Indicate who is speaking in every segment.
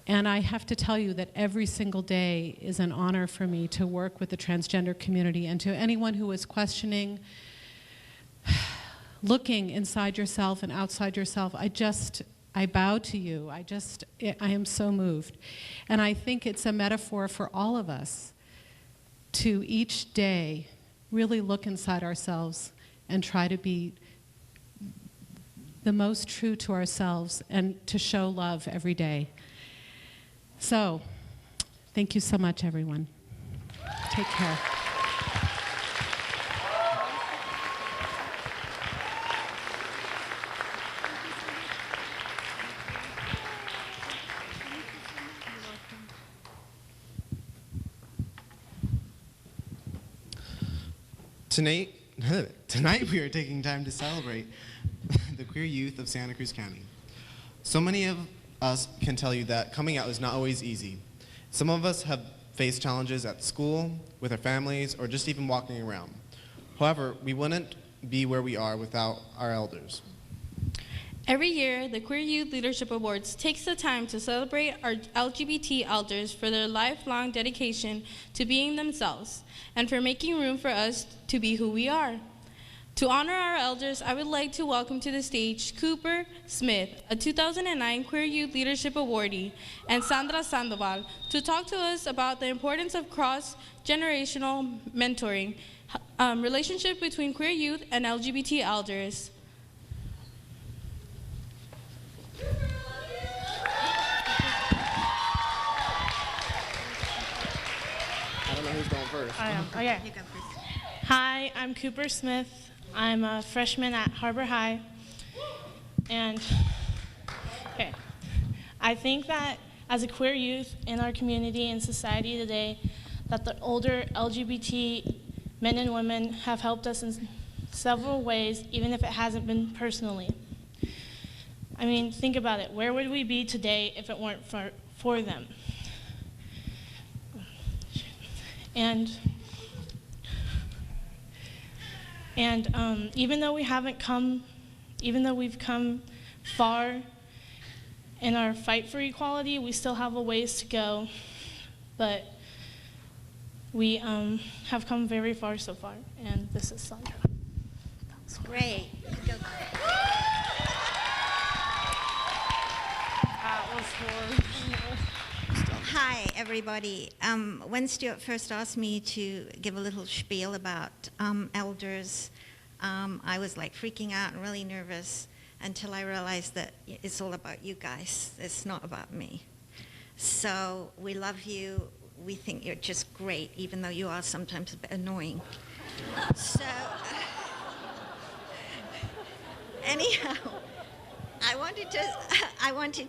Speaker 1: And I have to tell you that every single day is an honor for me to work with the transgender community. And to anyone who is questioning, looking inside yourself and outside yourself, I bow to you. I am so moved. And I think it's a metaphor for all of us to each day really look inside ourselves and try to be the most true to ourselves and to show love every day. So, thank you so much, everyone. Take care.
Speaker 2: Tonight we are taking time to celebrate the queer youth of Santa Cruz County. So many of us can tell you that coming out is not always easy. Some of us have faced challenges at school, with our families, or just even walking around. However, we wouldn't be where we are without our elders.
Speaker 3: Every year, the Queer Youth Leadership Awards takes the time to celebrate our LGBT elders for their lifelong dedication to being themselves and for making room for us to be who we are. To honor our elders, I would like to welcome to the stage Cooper Smith, a 2009 Queer Youth Leadership Awardee, and Sandra Sandoval to talk to us about the importance of cross-generational mentoring, relationship between queer youth and LGBT elders.
Speaker 2: I don't know who's going first.
Speaker 4: I am. Okay.
Speaker 5: You go first.
Speaker 4: Hi, I'm Cooper Smith. I'm a freshman at Harbor High. And okay, I think that as a queer youth in our community and society today, that the older LGBT men and women have helped us in several ways, even if it hasn't been personally. I mean, think about it. Where would we be today if it weren't for them? And even though we've come far in our fight for equality, we still have a ways to go. But we have come very far so far. And this is Sandra.
Speaker 5: Great. Go. Hi, everybody. When Stuart first asked me to give a little spiel about elders, I was like freaking out and really nervous until I realized that it's all about you guys. It's not about me. So we love you. We think you're just great, even though you are sometimes a bit annoying. So anyhow, I wanted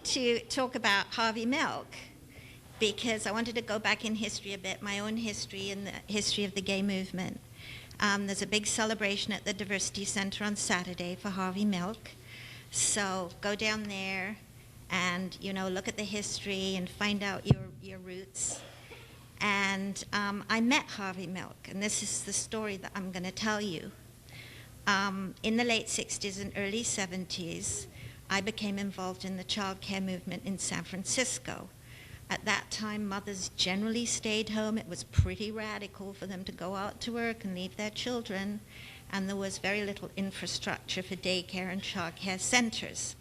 Speaker 5: to talk about Harvey Milk, because I wanted to go back in history a bit, my own history and the history of the gay movement. There's a big celebration at the Diversity Center on Saturday for Harvey Milk. So go down there and, look at the history and find out your roots. And I met Harvey Milk, and this is the story that I'm going to tell you. In the late 60s and early 70s, I became involved in the child care movement in San Francisco. At that time, mothers generally stayed home. It was pretty radical for them to go out to work and leave their children, and there was very little infrastructure for daycare and child care centers.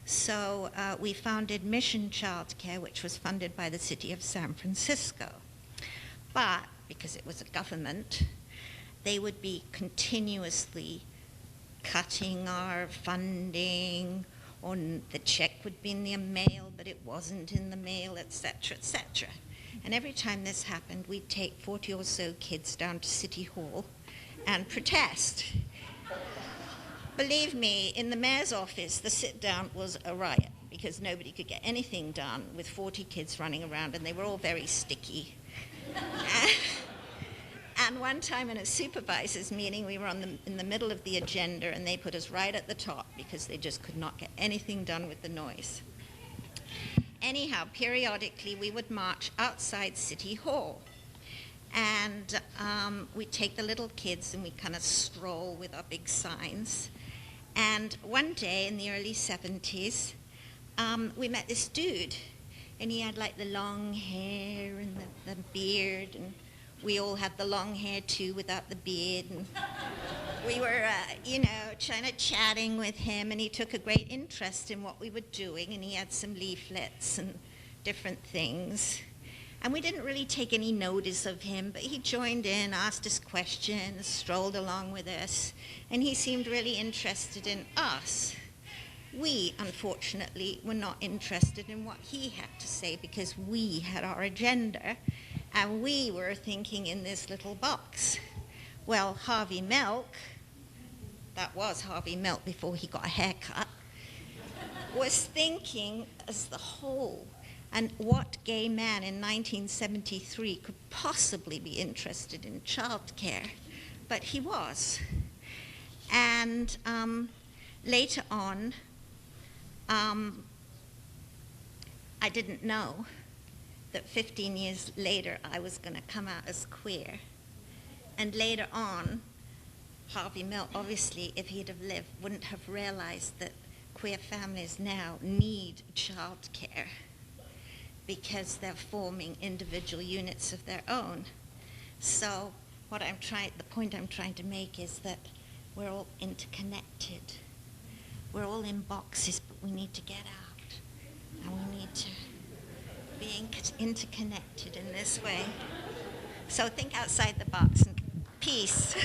Speaker 5: So we founded Mission Child Care, which was funded by the city of San Francisco. But because it was a government, they would be continuously cutting our funding, or the check would be in the mail, but it wasn't in the mail, etc., etc. And every time this happened, we'd take 40 or so kids down to City Hall and protest. Believe me, in the mayor's office, the sit-down was a riot, because nobody could get anything done with 40 kids running around, and they were all very sticky. And one time in a supervisor's meeting, we were in the middle of the agenda, and they put us right at the top because they just could not get anything done with the noise. Anyhow, periodically, we would march outside City Hall. And we'd take the little kids, and we'd kind of stroll with our big signs. And one day in the early 70s, we met this dude And he had like the long hair and the beard, and we all had the long hair too without the beard. And we were, chatting with him, and he took a great interest in what we were doing, and he had some leaflets and different things. And we didn't really take any notice of him, but he joined in, asked us questions, strolled along with us, and he seemed really interested in us. We, unfortunately, were not interested in what he had to say because we had our agenda, and we were thinking in this little box. Well, Harvey Milk, that was Harvey Milk before he got a haircut, was thinking as the whole. And what gay man in 1973 could possibly be interested in childcare? But he was. And later on, I didn't know that 15 years later I was going to come out as queer. And later on, Harvey Milk, obviously, if he'd have lived, wouldn't have realized that queer families now need childcare because they're forming individual units of their own. So the point I'm trying to make is that we're all interconnected. We're all in boxes, but we need to get out. And we need to be interconnected in this way. So think outside the box, and peace.